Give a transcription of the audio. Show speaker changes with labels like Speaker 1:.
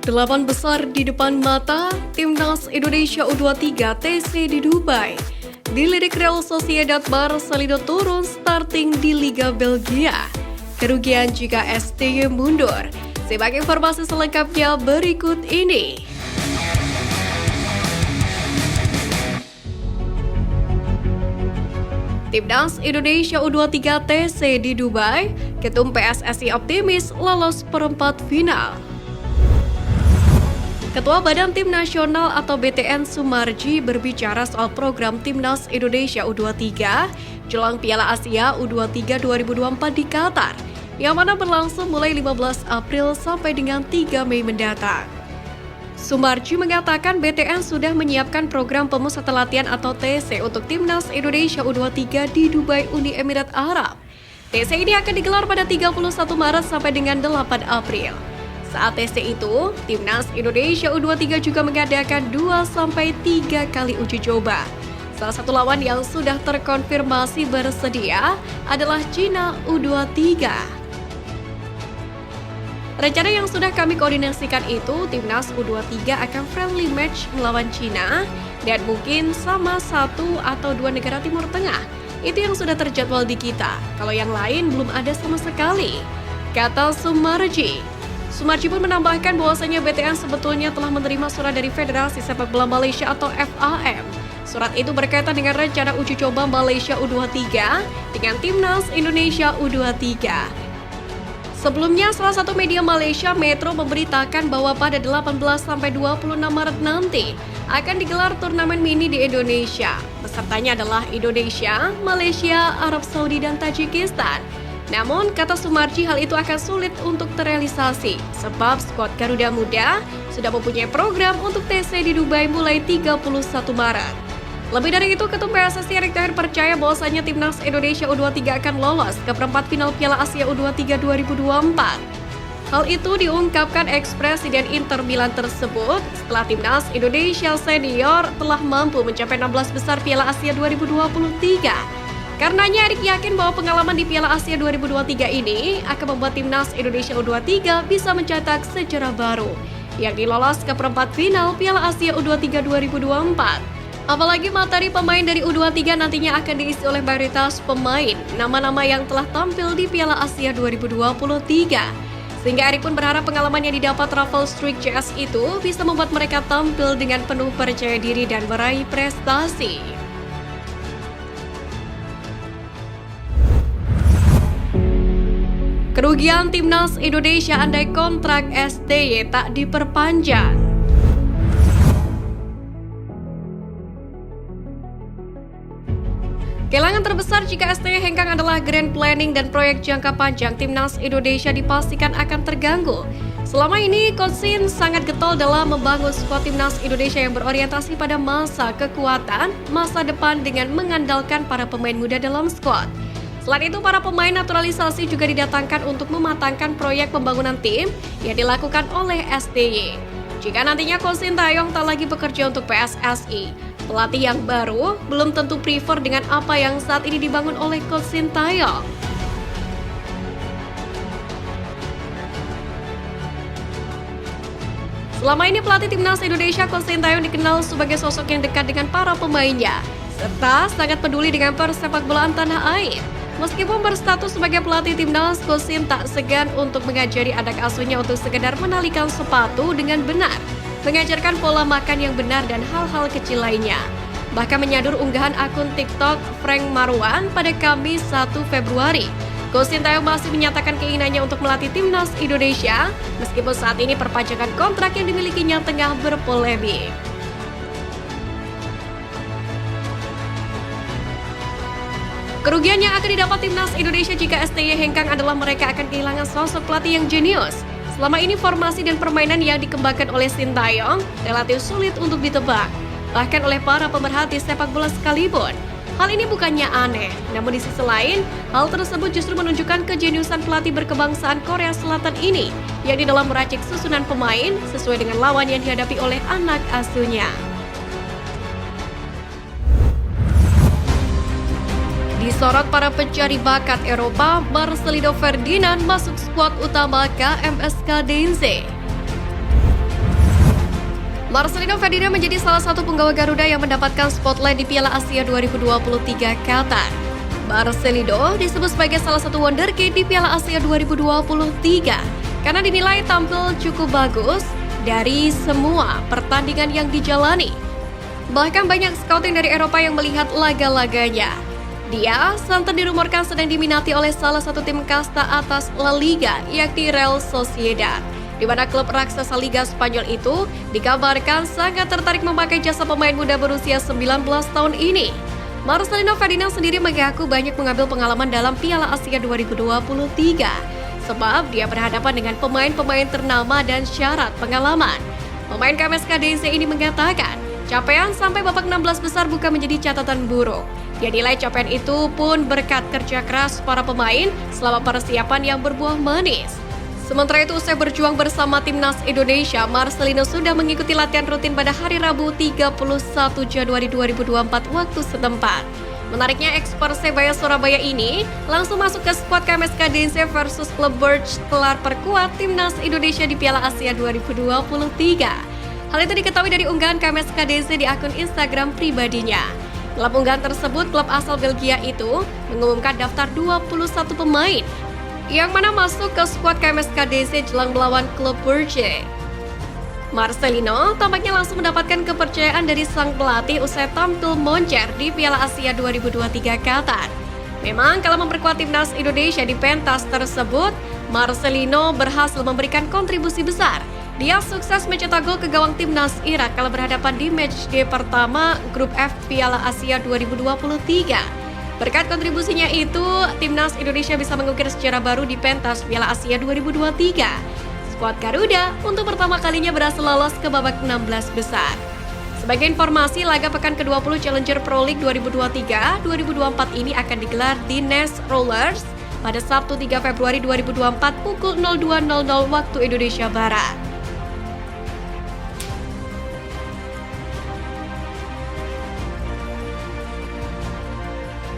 Speaker 1: Delapan besar di depan mata, Timnas Indonesia U23 TC di Dubai. Dilirik Real Sociedad Barcelona turun starting di Liga Belgia. Kerugian jika STY mundur. Simak informasi selengkapnya berikut ini. Timnas Indonesia U23 TC di Dubai, Ketum PSSI optimis lolos perempat final. Ketua Badan Tim Nasional atau BTN Sumarji berbicara soal program Timnas Indonesia U23 jelang Piala Asia U23 2024 di Qatar, yang mana berlangsung mulai 15 April sampai dengan 3 Mei mendatang. Sumarji mengatakan BTN sudah menyiapkan program pemusatan latihan atau TC untuk Timnas Indonesia U23 di Dubai, Uni Emirat Arab. TC ini akan digelar pada 31 Maret sampai dengan 8 April. Saat TC itu, Timnas Indonesia U23 juga mengadakan 2-3 kali uji coba. Salah satu lawan yang sudah terkonfirmasi bersedia adalah Cina U23. Rencana yang sudah kami koordinasikan itu, Timnas U23 akan friendly match melawan Cina dan mungkin sama 1 atau 2 negara Timur Tengah. Itu yang sudah terjadwal di kita. Kalau yang lain belum ada sama sekali, kata Sumarji. Sumarji pun menambahkan bahwasanya BTN sebetulnya telah menerima surat dari Federasi Sepak Bola Malaysia atau FAM. Surat itu berkaitan dengan rencana uji coba Malaysia U23 dengan Timnas Indonesia U23. Sebelumnya, salah satu media Malaysia Metro memberitakan bahwa pada 18-26 Maret nanti akan digelar turnamen mini di Indonesia. Pesertanya adalah Indonesia, Malaysia, Arab Saudi, dan Tajikistan. Namun, kata Sumarji, hal itu akan sulit untuk terrealisasi sebab skuad Garuda Muda sudah mempunyai program untuk TC di Dubai mulai 31 Maret. Lebih dari itu, Ketum PSSI Erick Thohir percaya bahwasanya Timnas Indonesia U23 akan lolos ke perempat final Piala Asia U23 2024. Hal itu diungkapkan eks-presiden Inter Milan tersebut setelah Timnas Indonesia Senior telah mampu mencapai 16 besar Piala Asia 2023. Karenanya Erick yakin bahwa pengalaman di Piala Asia 2023 ini akan membuat Timnas Indonesia U23 bisa mencetak sejarah baru, yakni lolos ke perempat final Piala Asia U23 2024. Apalagi materi pemain dari U23 nantinya akan diisi oleh mayoritas pemain nama-nama yang telah tampil di Piala Asia 2023. Sehingga Erick pun berharap pengalaman yang didapat Travel Streak CS itu bisa membuat mereka tampil dengan penuh percaya diri dan meraih prestasi. Kerugian Timnas Indonesia andai kontrak STY tak diperpanjang. Kehilangan terbesar jika STY hengkang adalah grand planning dan proyek jangka panjang Timnas Indonesia dipastikan akan terganggu. Selama ini, Coach Shin sangat getol dalam membangun skuad Timnas Indonesia yang berorientasi pada masa kekuatan, masa depan dengan mengandalkan para pemain muda dalam skuad. Selain itu, para pemain naturalisasi juga didatangkan untuk mematangkan proyek pembangunan tim yang dilakukan oleh STY. Jika nantinya Coach Sintayong tak lagi bekerja untuk PSSI, pelatih yang baru belum tentu prefer dengan apa yang saat ini dibangun oleh Coach Sintayong. Selama ini pelatih Timnas Indonesia Coach Sintayong dikenal sebagai sosok yang dekat dengan para pemainnya, serta sangat peduli dengan persepak bolaan tanah air. Meskipun berstatus sebagai pelatih Timnas, Coach Shin tak segan untuk mengajari anak asuhnya untuk sekedar menalikan sepatu dengan benar, mengajarkan pola makan yang benar dan hal-hal kecil lainnya. Bahkan menyadur unggahan akun TikTok Frank Marwan pada Kamis 1 Februari. Coach Sintayong masih menyatakan keinginannya untuk melatih Timnas Indonesia, meskipun saat ini perpanjangan kontrak yang dimilikinya tengah berpolemik. Kerugian yang akan didapat Timnas Indonesia jika STY hengkang adalah mereka akan kehilangan sosok pelatih yang jenius. Selama ini formasi dan permainan yang dikembangkan oleh Sintayong relatif sulit untuk ditebak, bahkan oleh para pemerhati sepak bola sekalipun. Hal ini bukannya aneh, namun di sisi lain, hal tersebut justru menunjukkan kejeniusan pelatih berkebangsaan Korea Selatan ini, yakni dalam meracik susunan pemain sesuai dengan lawan yang dihadapi oleh anak asuhnya. Disorot para pencari bakat Eropa, Marcelino Ferdinand masuk skuad utama KMSK Denze. Marcelino Ferdinand menjadi salah satu penggawa Garuda yang mendapatkan spotlight di Piala Asia 2023 Qatar. Marcelino disebut sebagai salah satu wonderkid di Piala Asia 2023 karena dinilai tampil cukup bagus dari semua pertandingan yang dijalani. Bahkan banyak scouting dari Eropa yang melihat laga-laganya. Dia santer dirumorkan sedang diminati oleh salah satu tim kasta atas La Liga, yakni Real Sociedad, di mana klub raksasa Liga Spanyol itu dikabarkan sangat tertarik memakai jasa pemain muda berusia 19 tahun ini. Marcelino Ferdinand sendiri mengaku banyak mengambil pengalaman dalam Piala Asia 2023, sebab dia berhadapan dengan pemain-pemain ternama dan syarat pengalaman. Pemain KMSK DC ini mengatakan, capaian sampai babak 16 besar bukan menjadi catatan buruk. Dia nilai capaian itu pun berkat kerja keras para pemain selama persiapan yang berbuah manis. Sementara itu, usai berjuang bersama Timnas Indonesia, Marcelino sudah mengikuti latihan rutin pada hari Rabu 31 Januari 2024 waktu setempat. Menariknya, eks Persebaya Surabaya ini langsung masuk ke skuad KMSK DC versus klub Birch kelar perkuat Timnas Indonesia di Piala Asia 2023. Hal itu diketahui dari unggahan KMSK DC di akun Instagram pribadinya. Dalam unggahan tersebut, klub asal Belgia itu mengumumkan daftar 21 pemain yang mana masuk ke skuad KMSK DC jelang melawan klub Birch. Marcelino tampaknya langsung mendapatkan kepercayaan dari sang pelatih usai tampil moncer di Piala Asia 2023 Qatar. Memang kalau memperkuat Timnas Indonesia di pentas tersebut, Marcelino berhasil memberikan kontribusi besar. Dia sukses mencetak gol ke gawang Timnas Irak kala berhadapan di matchday pertama Grup F Piala Asia 2023. Berkat kontribusinya itu, Timnas Indonesia bisa mengukir sejarah baru di pentas Piala Asia 2023. Skuad Garuda untuk pertama kalinya berhasil lolos ke babak 16 besar. Sebagai informasi, laga pekan ke-20 Challenger Pro League 2023-2024 ini akan digelar di Nest Rollers pada Sabtu 3 Februari 2024 pukul 02.00 waktu Indonesia Barat.